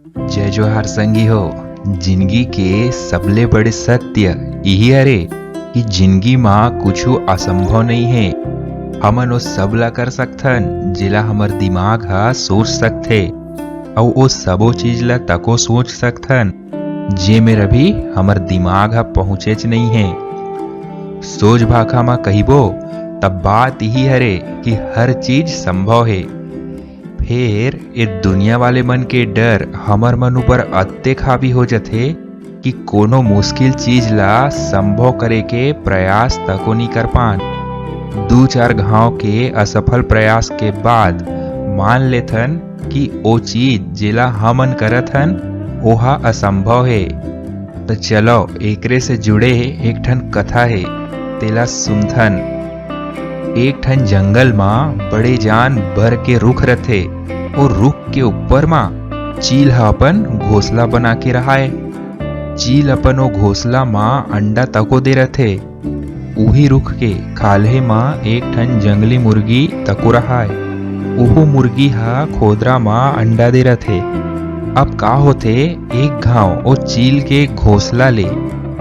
जय जोहार संगी हो। जिंदगी के सबले बड़े सत्य यही हरे कि जिंदगी में कुछ असंभव नहीं है। हमन वो सब ला कर सकथन जेला हमर दिमाग हा सोच सकथे, और वो सबो चीज ला तको सोच सकथन जे मेरा भी हमर दिमाग हा पहुँचेच नहीं है। सोच भाखा में कहिबो तब बात यही हरे कि हर चीज संभव है। फिर ये दुनिया वाले मन के डर हमर मन ऊपर अत्ते हावी हो जाते कि कोनो मुश्किल चीज ला संभव करे के प्रयास तको नहीं कर पान। दो चार घाव के असफल प्रयास के बाद मान लेथन कि ओ चीज जेला हमन करथन ओहा असंभव है। तो चलो एकरे से जुड़े एक ठन कथा है, तेला सुनथन। एक ठन जंगल में बड़े जान बर के रुख रथे और रुख के ऊपर मा चील हा अपन घोसला बना के रहाए। चील अपन वो घोसला माँ अंडा तको दे रथे। उही रुख के खाल्हे माँ एक ठन जंगली मुर्गी तको रहाए। उहो मुर्गी हा खोदरा माँ अंडा दे रथे। अब का होथे, एक घाव ओ चील के घोसला ले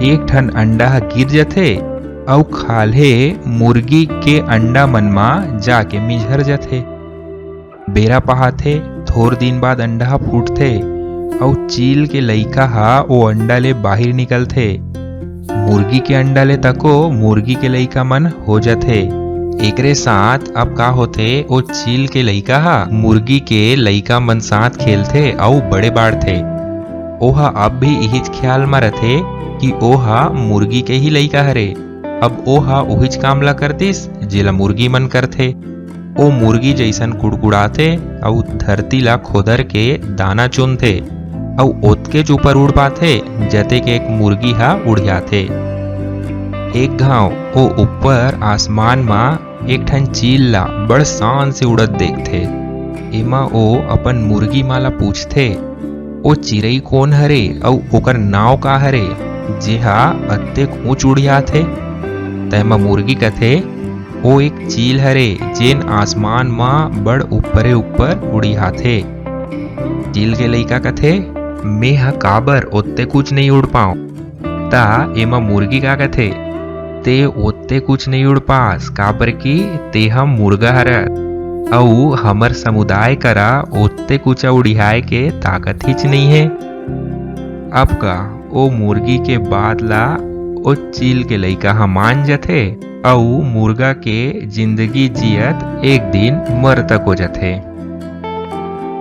एक ठन अंडा हा गिर जाथे और खाल्हे मुर्गी के अंडा मन मा जाके मिझर जाथे। बेरा पहाथे थोर दिन बाद अंडा हा फूटथे और चील के लइका हा वो अंडा ले बाहर निकलथे। मुर्गी के अंडा ले तको मुर्गी के लइका मन हो जाथे। एकरे साथ अब का होथे, वो चील के लइका हा मुर्गी के लइका मन साथ खेलथे और बड़े बाढ़थे। ओहा अब भी यही ख्याल में रथे कि ओहा मुर्गी के ही लइका हरे। अब ओहा उहिच काम ला करतिस जेला मुर्गी मन करथे। ओ मुर्गी जैसन कुड़कुड़ाथे और धरती ला खोदर के दाना चुनथे और ओतके ऊपर उड़ पाथे जते के एक मुर्गी हा उड़ जाथे। एक घाव ओ ऊपर आसमान में एक ठन चील ला बड़ शान से उड़त देखथे। एमा ओ अपन मुर्गी माला पूछथे ओ चिरई कौन हरे और ओकर नाव का हरे जेहा अत्ते ऊंच उड़ियाथे। तैमा मुर्गी कथे ओ एक चील हरे जेन आसमान माँ बड़ ऊपरे ऊपर उड़ियाथे। चील के लइका कथे मैं हा काबर ओत्ते कुछ नहीं उड़ पाऊं। ता एमा मुर्गी का कथे ते ओत्ते कुछ नहीं उड़ पास काबर की ते हम मुर्गा हरा और हमर समुदाय करा ओत्ते कुछ उड़ियाए के ताकत हिच नहीं है। अब का ओ मुर्गी के बाद ला ओ चील के लइका हा मान जाथे और मुर्गा के जिंदगी जियत एक दिन मर तक हो जाथे।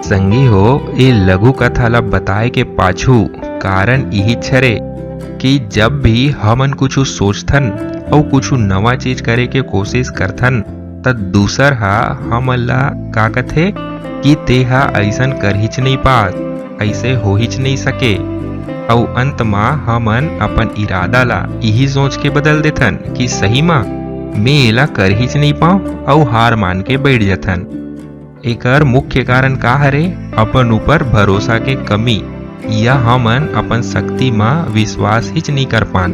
संगी हो, ये लघु कथा ला बताए के पाछू कारण यही छरे कि जब भी हमन कुछ सोचथन और कुछ नवा चीज करे के कोशिश करथन त दूसर हा हमन ला का कथे कि ते हा ऐसन कर हिच नहीं पात, ऐसे हो हिच नहीं सके। और अंत मा हमन अपन इरादा ला यही सोच के बदल देथन कि सही मा मैं एला कर हिच नहीं पाऊं और हार मान के बैठ जाथन। एकर मुख्य कारण का हरे, अपन ऊपर भरोसा के कमी या हमन अपन शक्ति मा विश्वास हिच नहीं कर पान।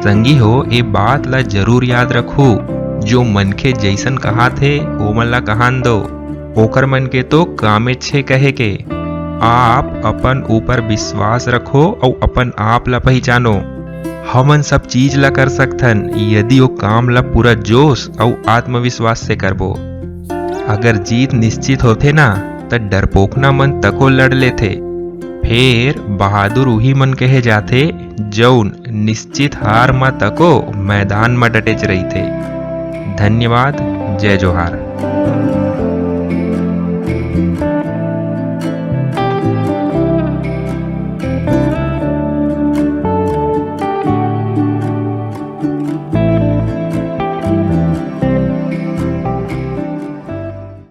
संगी हो, ये बात ला जरूर याद रखो, जो मन के जैसन कहा थे वो मन ला कहान दो, ओकर मन के तो कामे छे कहे के। आप अपन ऊपर विश्वास रखो और अपन आप ला पहचानो। हमन सब चीज ला कर सकथन यदि वो काम ला पूरा जोश और आत्मविश्वास से करबो। अगर जीत निश्चित होथे ना तो डरपोकना मन तको लड़ लेथे। फिर बहादुर उही मन कहे जाथे जौन निश्चित हार मा तको मैदान में डटेच रही थे। धन्यवाद। जय जोहार।